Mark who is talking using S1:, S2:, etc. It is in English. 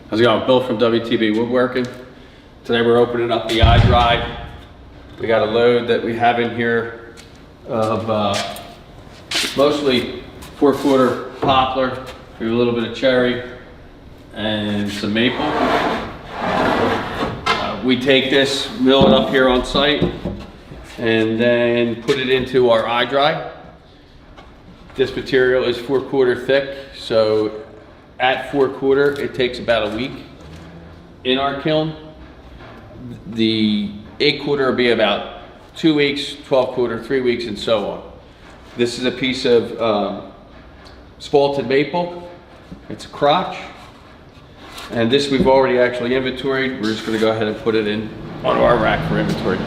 S1: How's it going? Bill from WTB Woodworking. Today we're opening up the IDry. We got a load that we have in here of mostly 4-quarter poplar, we have a little bit of cherry, and some maple. We take this, mill it up here on site, and then put it into our IDry. This material is 4-quarter thick, so at 4-quarter, it takes about a week in our kiln. The 8-quarter will be about 2 weeks, 12-quarter, 3 weeks, and so on. This is a piece of spalted maple. It's a crotch. And this we've already actually inventoried. We're just gonna go ahead and put it in onto our rack for inventory.